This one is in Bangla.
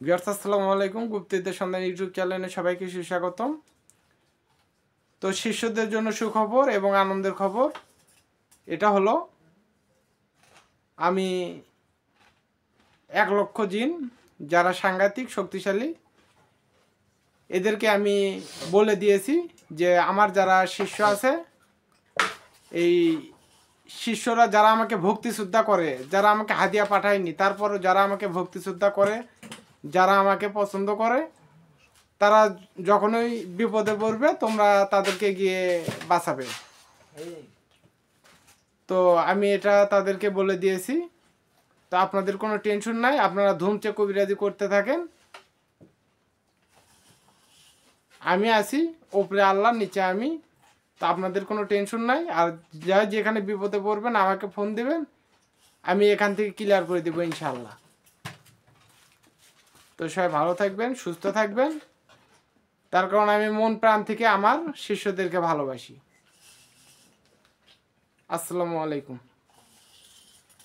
ভিউয়ার্স আসসালামু আলাইকুম, গুপ্তবিদ্যা সন্ধান ইউটিউব চ্যানেলে সবাইকে সুস্বাগতম। তো শিষ্যদের জন্য সুখবর এবং আনন্দের খবর এটা হলো, আমি 1,00,000 জিন যারা সাংঘাতিক শক্তিশালী এদেরকে আমি বলে দিয়েছি যে আমার যারা শিষ্য আছে, এই শিষ্যরা যারা আমাকে ভক্তি শ্রদ্ধা করে, যারা আমাকে হাদিয়া পাঠায়নি তারপরও যারা আমাকে ভক্তি শ্রদ্ধা করে, যারা আমাকে পছন্দ করে, তারা যখনই বিপদে পড়বে তোমরা তাদেরকে গিয়ে বাঁচাবে। তো আমি এটা তাদেরকে বলে দিয়েছি। তো আপনাদের কোনো টেনশন নাই, আপনারা ধুমচে কবিরাজি করতে থাকেন, আমি আছি, ওপরে আল্লাহ, নিচে আমি। তো আপনাদের কোনো টেনশন নাই। আর যা যেখানে বিপদে পড়বেন আমাকে ফোন দেবেন, আমি এখান থেকে ক্লিয়ার করে দেবো ইনশাআল্লাহ। তো সবাই ভালো থাকবেন, সুস্থ থাকবেন, তার কারণ আমি মন প্রাণ থেকে আমার শিষ্যদেরকে ভালোবাসি। আসসালামু আলাইকুম।